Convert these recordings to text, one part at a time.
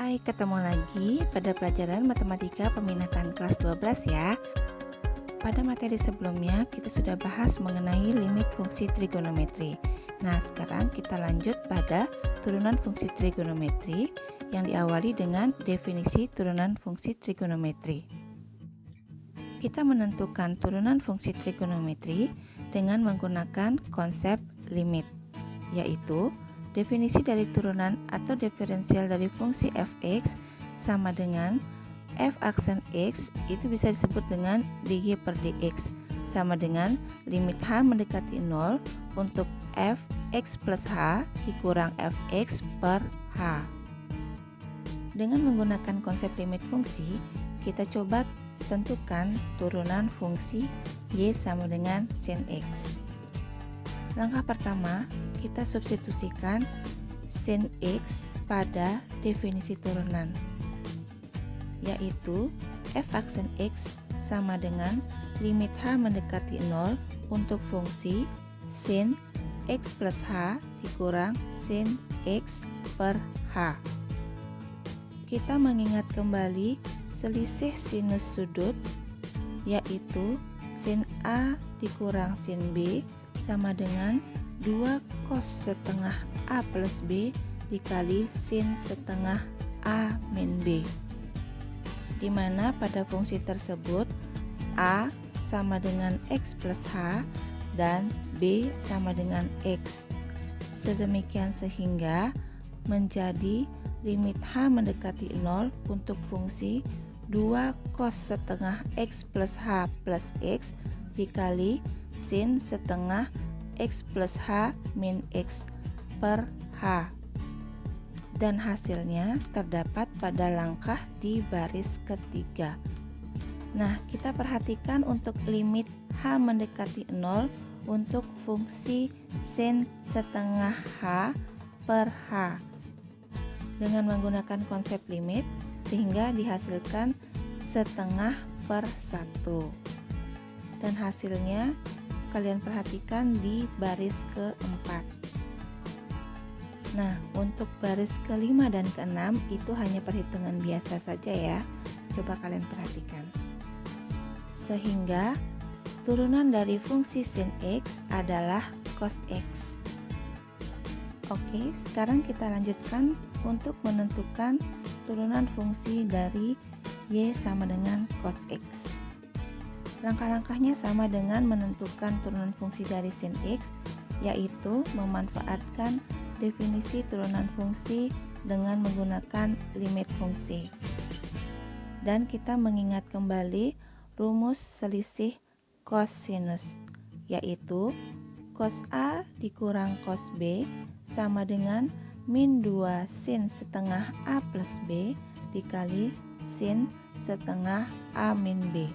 Hai, ketemu lagi pada pelajaran Matematika Peminatan kelas 12 ya. Pada materi sebelumnya kita sudah bahas mengenai limit fungsi trigonometri. Nah, sekarang kita lanjut pada turunan fungsi trigonometri yang diawali dengan definisi turunan fungsi trigonometri. Kita menentukan turunan fungsi trigonometri dengan menggunakan konsep limit, yaitu definisi dari turunan atau diferensial dari fungsi f(x) sama dengan f aksen x itu bisa disebut dengan dy per dx sama dengan limit h mendekati 0 untuk f x plus h dikurang fx per h. Dengan menggunakan konsep limit fungsi, kita coba tentukan turunan fungsi y sama dengan sin x. Langkah pertama, kita substitusikan sin x pada definisi turunan, yaitu f aksen x sama dengan limit h mendekati 0 untuk fungsi sin x plus h dikurang sin x per h. Kita mengingat kembali selisih sinus sudut, yaitu sin a dikurang sin b sama dengan 2 cos setengah A plus B dikali sin setengah A min B, dimana pada fungsi tersebut A sama dengan X plus H dan B sama dengan X. Sedemikian sehingga menjadi limit H mendekati 0 untuk fungsi 2 cos setengah X plus H plus X dikali sin setengah x plus h min x per h, dan hasilnya terdapat pada langkah di baris ketiga. Nah, kita perhatikan untuk limit h mendekati 0 untuk fungsi sin setengah h per h dengan menggunakan konsep limit sehingga dihasilkan setengah per 1, dan hasilnya kalian perhatikan di baris keempat. Nah, untuk baris kelima dan keenam itu hanya perhitungan biasa saja ya. Coba kalian perhatikan. Sehingga turunan dari fungsi sin x adalah cos x. Oke, sekarang kita lanjutkan untuk menentukan turunan fungsi dari y sama dengan cos x. Langkah-langkahnya sama dengan menentukan turunan fungsi dari sin x, yaitu memanfaatkan definisi turunan fungsi dengan menggunakan limit fungsi. Dan kita mengingat kembali rumus selisih cosinus, yaitu cos A dikurang cos B sama dengan min 2 sin setengah A plus B dikali sin setengah A min B.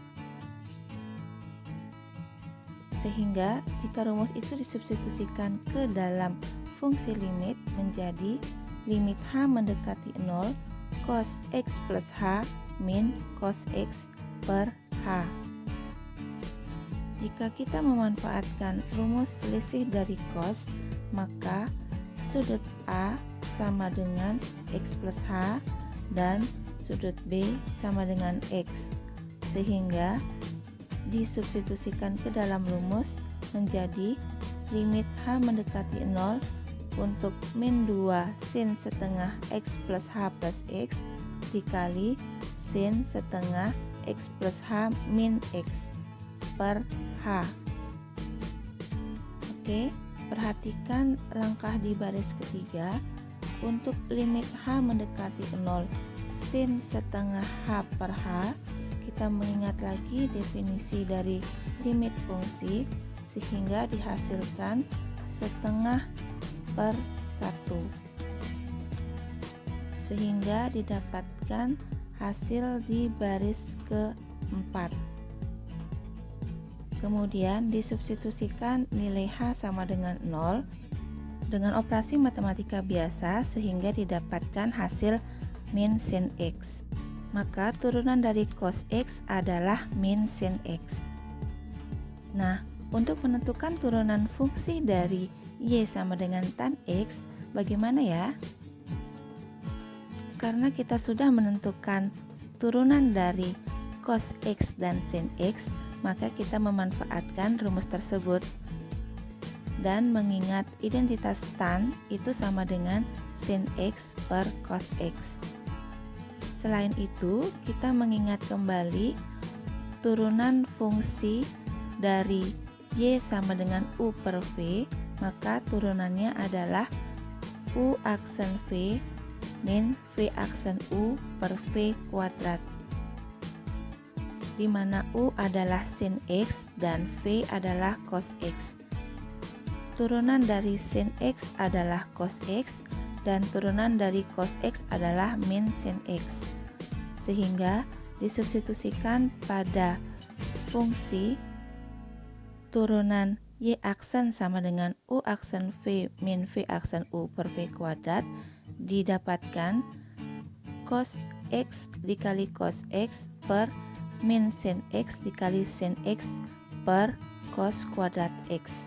Sehingga jika rumus itu disubstitusikan ke dalam fungsi limit menjadi limit h mendekati 0 cos x plus h min cos x per h. Jika kita memanfaatkan rumus selisih dari cos, maka sudut A sama dengan x plus h dan sudut B sama dengan x, sehingga disubstitusikan ke dalam rumus menjadi limit h mendekati 0 untuk min 2 sin setengah x plus h plus x dikali sin setengah x plus h min x per h. Oke, perhatikan langkah di baris ketiga. Untuk limit h mendekati 0 sin setengah h per h, kita mengingat lagi definisi dari limit fungsi sehingga dihasilkan setengah per 1, sehingga didapatkan hasil di baris keempat. Kemudian disubstitusikan nilai h sama dengan 0 dengan operasi matematika biasa sehingga didapatkan hasil min sin x. Maka turunan dari cos x adalah min sin x. Nah, untuk menentukan turunan fungsi dari y sama dengan tan x, bagaimana ya? karena kita sudah menentukan turunan dari cos X dan sin X, maka kita memanfaatkan rumus tersebut. Dan mengingat identitas tan itu sama dengan sin X per cos X. Selain itu, kita mengingat kembali turunan fungsi dari Y sama dengan U per V, maka turunannya adalah U aksen V min V aksen U per V kuadrat, di mana U adalah sin X dan V adalah cos X. Turunan dari sin X adalah cos X dan turunan dari cos X adalah min sin X. Sehingga disubstitusikan pada fungsi turunan Y aksen sama dengan U aksen V min V aksen U per V kuadrat, didapatkan cos X dikali cos X per min sin X dikali sin X per cos kuadrat X.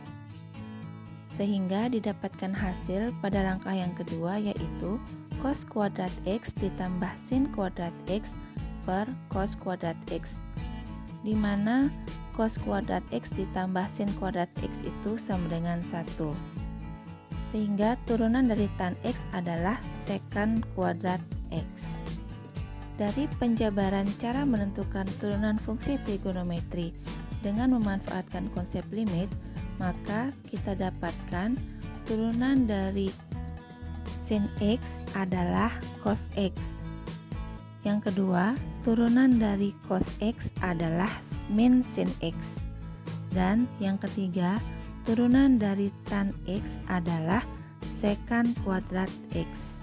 Sehingga didapatkan hasil pada langkah yang kedua, yaitu cos kuadrat X ditambah sin kuadrat X per cos kuadrat X, di mana cos kuadrat X ditambah sin kuadrat X itu sama dengan 1. Sehingga turunan dari tan X adalah secant kuadrat X. Dari penjabaran cara menentukan turunan fungsi trigonometri dengan memanfaatkan konsep limit, maka kita dapatkan turunan dari sin X adalah cos X. Yang kedua, turunan dari cos X adalah min sin X. Dan yang ketiga, turunan dari tan X adalah secant kuadrat X.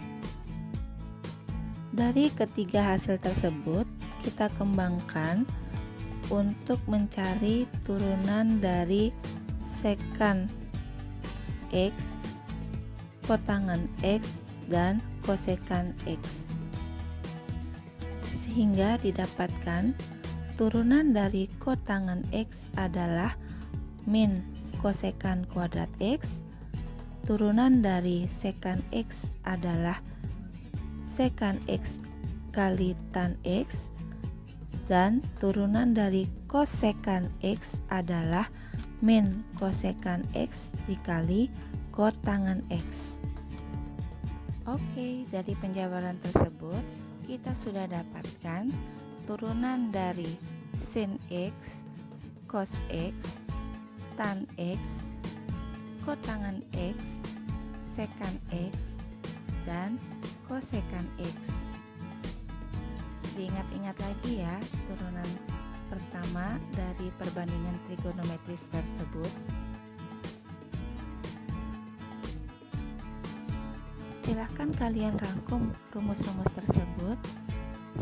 Dari ketiga hasil tersebut, kita kembangkan untuk mencari turunan dari secant X, kotangan X, dan kosekant X. Sehingga didapatkan turunan dari kotangan X adalah min kosekant kuadrat X, turunan dari secant X adalah secant X kali tan X, dan turunan dari kosekant X adalah min kosekant X dikali kotangan X. Oke, dari penjabaran tersebut kita sudah dapatkan turunan dari sin X, cos X, tan X, kotangan X, secant X, dan kosekant X. Diingat-ingat lagi ya turunan pertama dari perbandingan trigonometris tersebut. Silahkan kalian rangkum rumus-rumus tersebut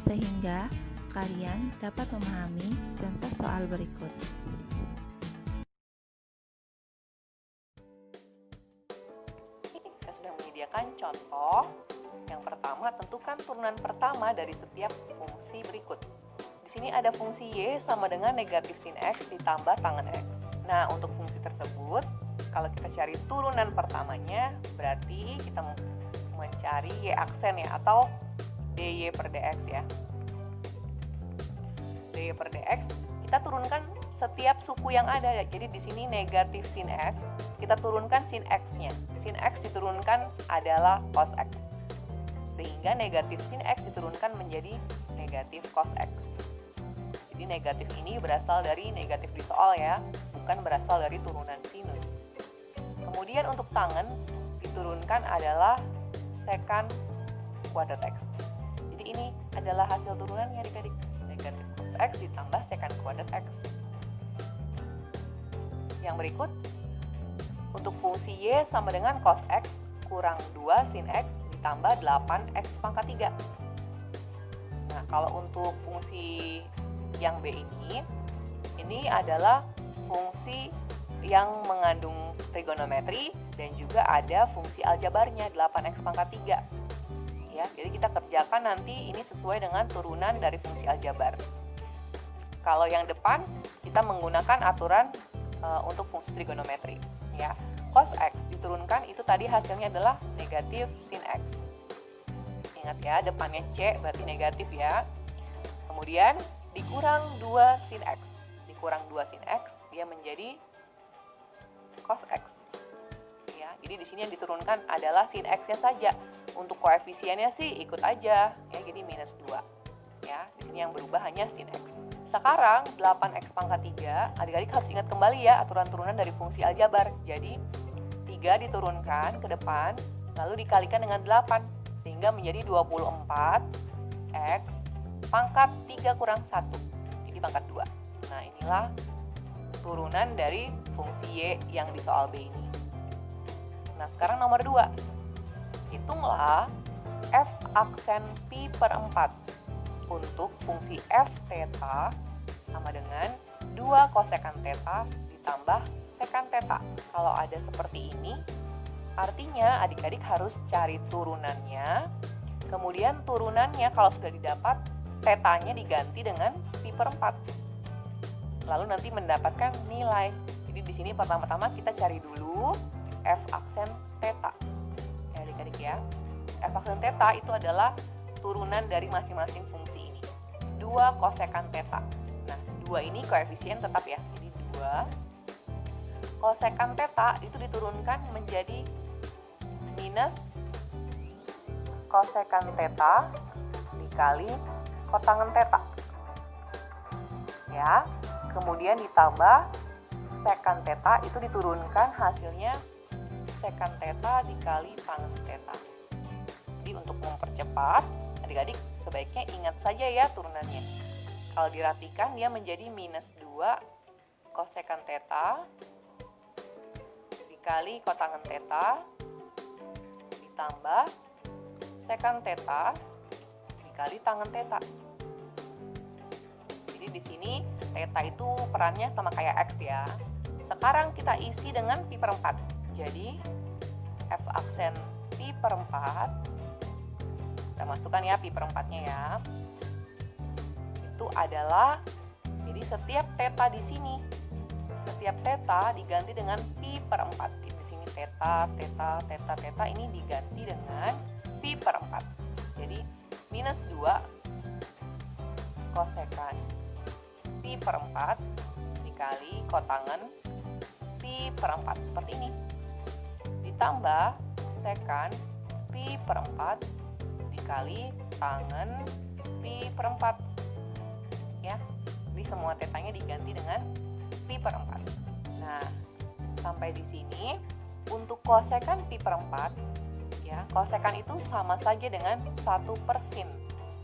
sehingga kalian dapat memahami contoh soal berikut. Saya sudah menyediakan contoh. Yang pertama, tentukan turunan pertama dari setiap fungsi berikut. Di sini ada fungsi Y sama dengan negatif sin X ditambah tangen X. Nah, untuk fungsi tersebut, kalau kita cari turunan pertamanya, berarti kita mencari Y aksen ya, atau dy per dx ya. Dy per dx, kita turunkan setiap suku yang ada. Jadi di sini negatif sin X, kita turunkan sin X-nya. Sin X diturunkan adalah cos X. Sehingga negatif sin X diturunkan menjadi negatif cos X. Jadi negatif ini berasal dari negatif di soal ya, bukan berasal dari turunan sinus. Kemudian untuk tangen diturunkan adalah secant kuadrat X. Jadi ini adalah hasil turunannya adik-adik. Negatif cos X ditambah secant kuadrat X. Yang berikut, untuk fungsi Y sama dengan cos X kurang 2 sin X ditambah 8X pangkat 3. Nah, kalau untuk fungsi yang B ini adalah fungsi yang mengandung trigonometri dan juga ada fungsi aljabarnya 8X pangkat 3. Ya, jadi kita kerjakan nanti ini sesuai dengan turunan dari fungsi aljabar. Kalau yang depan kita menggunakan aturan untuk fungsi trigonometri. Ya, cos X diturunkan itu tadi hasilnya adalah negatif sin X. Ingat ya, depannya C berarti negatif ya. Kemudian dikurang 2 sin X. Dikurang 2 sin X, dia menjadi cos X. Ya, jadi di sini yang diturunkan adalah sin X-nya saja. Untuk koefisiennya sih ikut aja, ya, jadi minus 2. Ya, di sini yang berubah hanya sin X. Sekarang 8X pangkat 3, adik-adik harus ingat kembali ya aturan turunan dari fungsi aljabar. Jadi 3 diturunkan ke depan, lalu dikalikan dengan 8, sehingga menjadi 24X pangkat 3 kurang 1, jadi pangkat 2. Nah, inilah turunan dari fungsi Y yang di soal B ini. Nah, sekarang nomor 2. Hitunglah F aksen pi per 4 untuk fungsi F theta sama dengan 2 kosekan theta ditambah sekan theta. Kalau ada seperti ini, artinya adik-adik harus cari turunannya. Kemudian turunannya kalau sudah didapat, tetanya diganti dengan pi per 4. Lalu nanti mendapatkan nilai. Jadi di sini pertama-tama kita cari dulu F aksen theta. Ya, adik-adik ya. F aksen theta itu adalah turunan dari masing-masing fungsi ini. 2 kosekan theta. Nah, 2 ini koefisien tetap ya. Jadi 2 kosekan theta itu diturunkan menjadi minus kosekan theta dikali kotangen theta. Ya, kemudian ditambah sekan theta itu diturunkan hasilnya sekan theta dikali tangen theta. Jadi untuk mempercepat, adik-adik sebaiknya ingat saja ya turunannya. Kalau dirapikan dia menjadi minus 2 kosekan theta dikali kotangen theta ditambah sekan theta dikali tangen theta. Jadi di sini theta itu perannya sama kayak X ya. Sekarang kita isi dengan pi per 4. Jadi F aksen pi per 4, kita masukkan ya pi per 4-nya ya. Itu adalah, jadi setiap theta di sini, setiap theta diganti dengan pi per 4. Di sini theta, theta, theta, theta ini diganti dengan pi per 4. Jadi minus 2 kosekan pi per 4 dikali kotangen pi per 4 seperti ini. Ditambah sekan pi per 4 dikali tangen pi per 4. Ya, jadi semua tetanya diganti dengan pi per 4. Nah, sampai di sini untuk kosekan pi per 4, ya, kosekan itu sama saja dengan 1 per sin.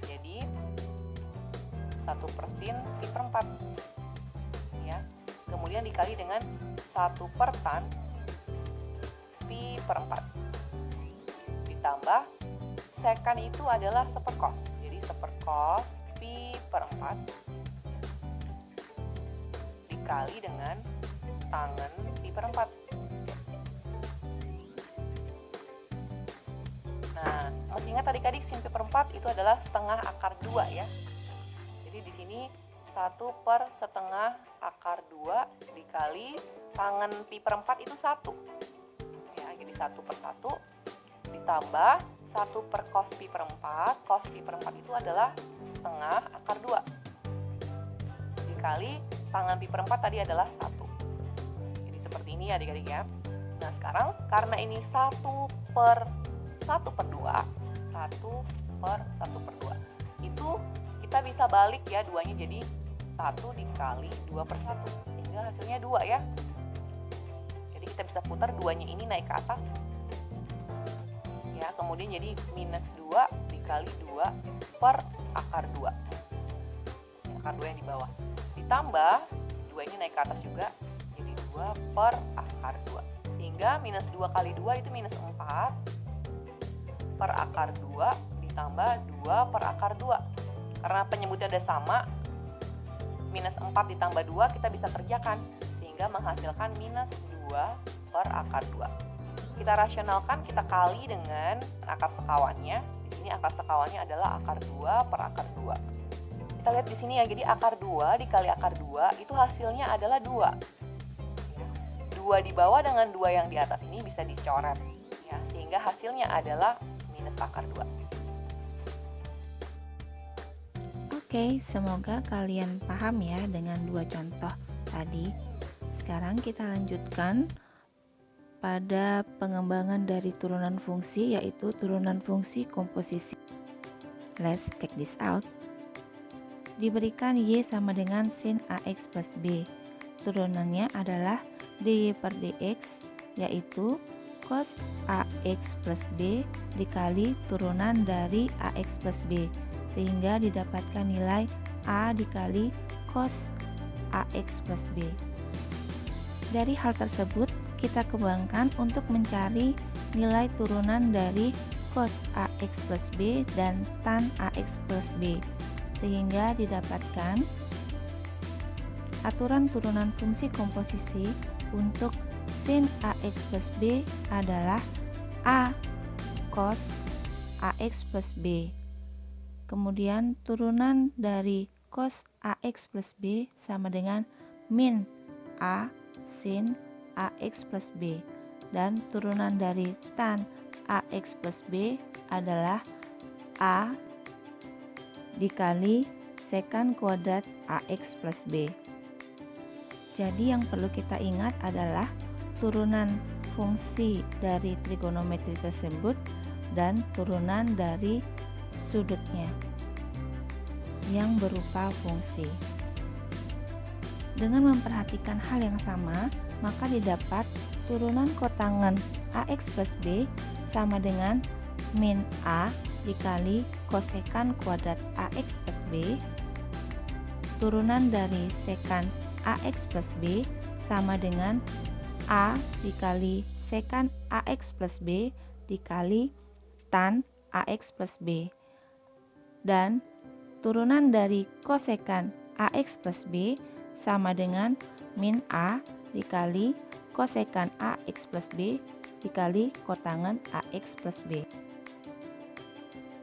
Jadi 1 per sin pi per 4. Ya, kemudian dikali dengan 1 per tan pi per 4. Ditambah sekan itu adalah seperkos. Jadi seperkos pi per 4 dikali dengan tangen pi per 4. Nah, masih ingat adik-adik sin pi per 4 itu adalah setengah akar 2 ya. Jadi di sini 1 per setengah akar 2 dikali tangen pi per 4 itu 1. Ya, jadi 1 per 1 ditambah 1 per cos pi per 4. Cos pi per 4 itu adalah setengah akar 2. Dikali tangen pi per 4 tadi adalah 1. Jadi seperti ini ya adik-adik ya. Nah, sekarang karena ini 1 per 1 per 2, 1 per 1 per 2. Itu kita bisa balik ya duanya jadi 1 dikali 2 per 1. Sehingga hasilnya 2 ya. Jadi kita bisa putar duanya ini naik ke atas. Ya, kemudian jadi minus 2 dikali 2 per akar 2. Akar 2 yang di bawah. Ditambah 2 ini naik ke atas juga. Jadi 2 per akar 2. Sehingga minus 2 kali 2 itu minus 4 per akar 2 ditambah 2 per akar 2. Karena penyebutnya ada sama, minus 4 ditambah 2 kita bisa kerjakan. Sehingga menghasilkan minus 2 per akar 2. Kita rasionalkan, kita kali dengan akar sekawannya. Di sini akar sekawannya adalah akar 2 per akar 2. Kita lihat di sini ya, jadi akar 2 dikali akar 2 itu hasilnya adalah 2. 2 di bawah dengan 2 yang di atas ini bisa dicoret. Ya, sehingga hasilnya adalah minus akar 2. Oke, semoga kalian paham ya dengan dua contoh tadi. Sekarang kita lanjutkan pada pengembangan dari turunan fungsi, yaitu turunan fungsi komposisi. Let's check this out. Diberikan Y sama dengan sin AX plus B. Turunannya adalah dy per dx, yaitu cos AX plus B dikali turunan dari AX plus B, sehingga didapatkan nilai A dikali cos AX plus B. Dari hal tersebut, kita kembangkan untuk mencari nilai turunan dari cos AX plus B dan tan AX plus B, sehingga didapatkan aturan turunan fungsi komposisi untuk sin AX plus B adalah A cos AX plus B. Kemudian turunan dari cos AX plus B sama dengan min A sin AX plus B, dan turunan dari tan AX plus B adalah A dikali sekant kuadrat AX plus B. Jadi yang perlu kita ingat adalah turunan fungsi dari trigonometri tersebut dan turunan dari sudutnya yang berupa fungsi. Dengan memperhatikan hal yang sama, maka didapat turunan kotangen AX plus B sama dengan min A dikali kosekant kuadrat AX plus B. Turunan dari sekant AX plus B sama dengan A dikali sekant AX plus B dikali tan AX plus B. Dan turunan dari kosekant AX plus B sama dengan min A dikali kosekant AX plus B dikali kotangen AX plus B.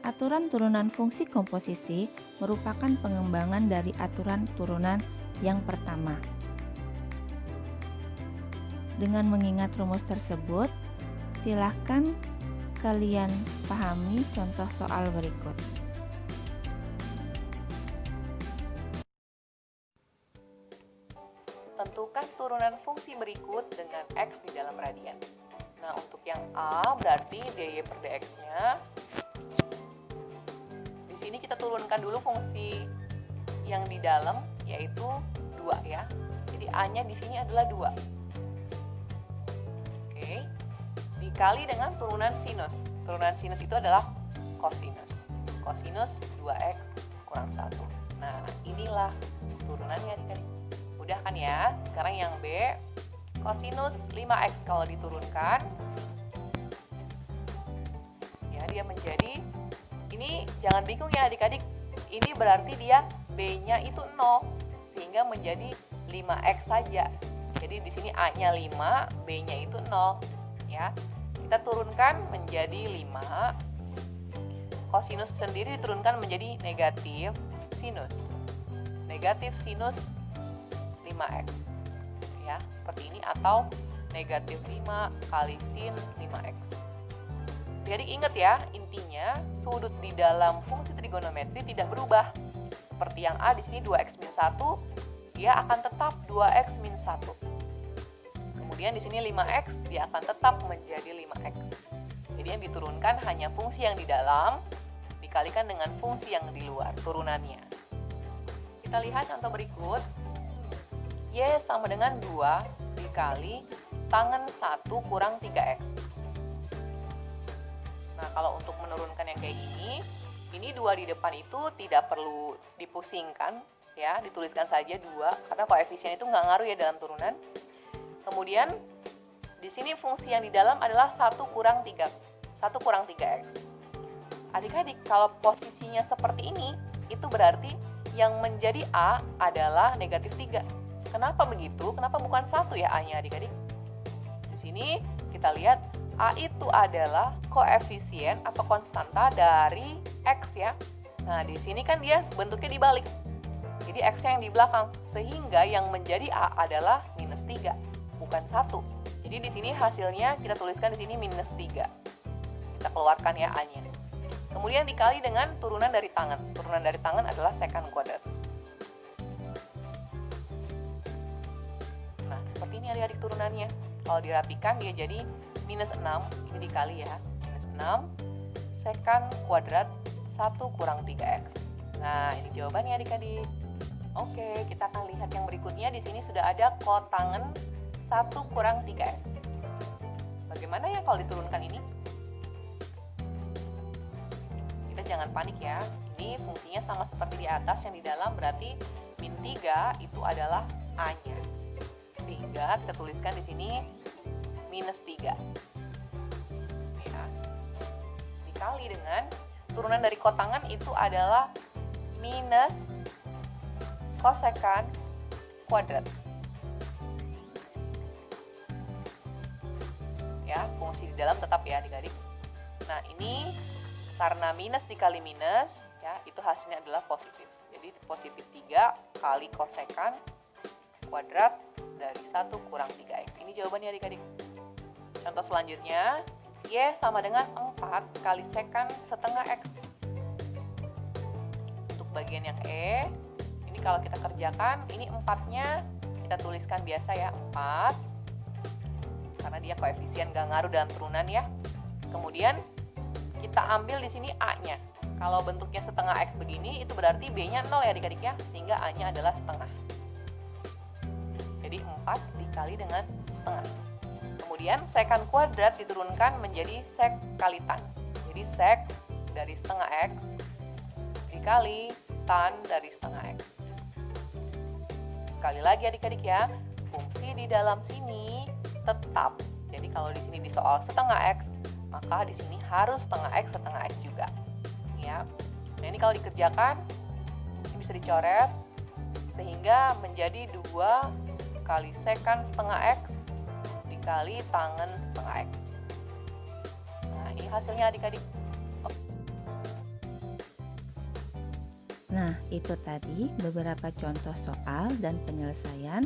Aturan turunan fungsi komposisi merupakan pengembangan dari aturan turunan yang pertama. Dengan mengingat rumus tersebut, silakan kalian pahami contoh soal berikut. Tentukan turunan fungsi berikut dengan X di dalam radian. Nah, untuk yang A berarti dy per dx-nya. Di sini kita turunkan dulu fungsi yang di dalam, yaitu 2 ya. Jadi A-nya di sini adalah 2. Oke. Dikali dengan turunan sinus. Turunan sinus itu adalah kosinus. Kosinus 2x kurang 1. Nah, inilah turunannya adik-adik. Udah kan ya? Sekarang yang B, kosinus 5x kalau diturunkan, ya dia menjadi, ini jangan bingung ya adik-adik, ini berarti dia B-nya itu 0, sehingga menjadi 5x saja. Jadi di sini A-nya 5, B-nya itu 0, ya. Kita turunkan menjadi 5, kosinus sendiri diturunkan menjadi negatif sinus. Negatif sinus 5x ya, seperti ini, atau negatif 5 kali sin 5x. Jadi ingat ya, intinya sudut di dalam fungsi trigonometri tidak berubah. Seperti yang A di sini 2x min 1, dia akan tetap 2x min 1. Kemudian di sini 5x, dia akan tetap menjadi 5x. Jadi yang diturunkan hanya fungsi yang di dalam dikalikan dengan fungsi yang di luar, turunannya. Kita lihat contoh berikut. Y sama dengan 2 dikali tangen 1 kurang 3x. Nah, kalau untuk menurunkan yang kayak ini 2 di depan itu tidak perlu dipusingkan, ya, dituliskan saja 2, karena koefisien itu nggak ngaruh ya dalam turunan. Kemudian, di sini fungsi yang di dalam adalah 1 kurang 3x. Adik-adik, kalau posisinya seperti ini, itu berarti yang menjadi A adalah negatif 3. Kenapa begitu? Kenapa bukan 1 ya A-nya adik-adik? Di sini kita lihat A itu adalah koefisien atau konstanta dari X ya. Nah, di sini kan dia bentuknya dibalik. Jadi X-nya yang di belakang. Sehingga yang menjadi A adalah minus 3, bukan 1. Jadi di sini hasilnya kita tuliskan di sini minus 3. Kita keluarkan ya A-nya. Kemudian dikali dengan turunan dari tangan. Turunan dari tangan adalah secant kuadrat. Nah, seperti ini adik-adik turunannya. Kalau dirapikan dia jadi minus 6, ini dikali ya. Minus 6 secant kuadrat 1 kurang 3x. Nah, ini jawabannya adik-adik. Oke, kita akan lihat yang berikutnya. Di sini sudah ada kotangen 1 kurang 3x. Bagaimana ya kalau diturunkan ini? Kita jangan panik ya. Ini fungsinya sama seperti di atas, yang di dalam berarti min 3 itu adalah A-nya. Sehingga kita tuliskan di sini minus 3. Ya. Dikali dengan turunan dari kotangan itu adalah minus kosekant kuadrat. Ya, fungsi di dalam tetap ya adik-adik. Nah, ini karena minus dikali minus, ya, itu hasilnya adalah positif. Jadi positif 3 kali kosekant kuadrat dari 1 kurang 3x. Ini jawabannya adik-adik. Contoh selanjutnya, Y sama dengan 4 kali sekant setengah X. Untuk bagian yang E, ini kalau kita kerjakan, ini 4-nya kita tuliskan biasa ya, 4. Karena dia koefisien gak ngaruh dalam turunan ya. Kemudian kita ambil di sini A-nya. Kalau bentuknya setengah X begini, itu berarti B-nya 0 ya adik-adik ya, sehingga A-nya adalah setengah. Jadi 4 dikali dengan setengah. Kemudian sekant kuadrat diturunkan menjadi sek kali tan. Jadi sek dari setengah X dikali tan dari setengah X. Sekali lagi adik-adik ya, fungsi di dalam sini tetap. Jadi kalau di sini di soal setengah X, maka di sini harus setengah X juga. Ya. Nah, ini kalau dikerjakan, ini bisa dicoret sehingga menjadi 2 kali sekant setengah X dikali tangen setengah X. Nah, ini hasilnya adik-adik. Nah, itu tadi beberapa contoh soal dan penyelesaian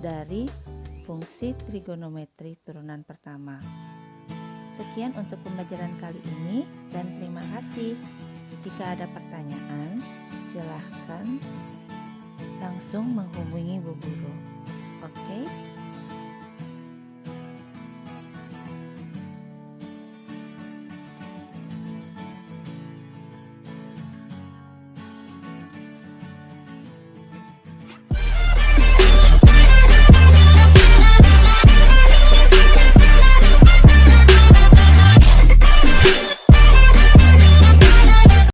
dari fungsi trigonometri turunan pertama. Sekian untuk pembelajaran kali ini dan terima kasih. Jika ada pertanyaan, silahkan langsung menghubungi Bu Guru. Oke?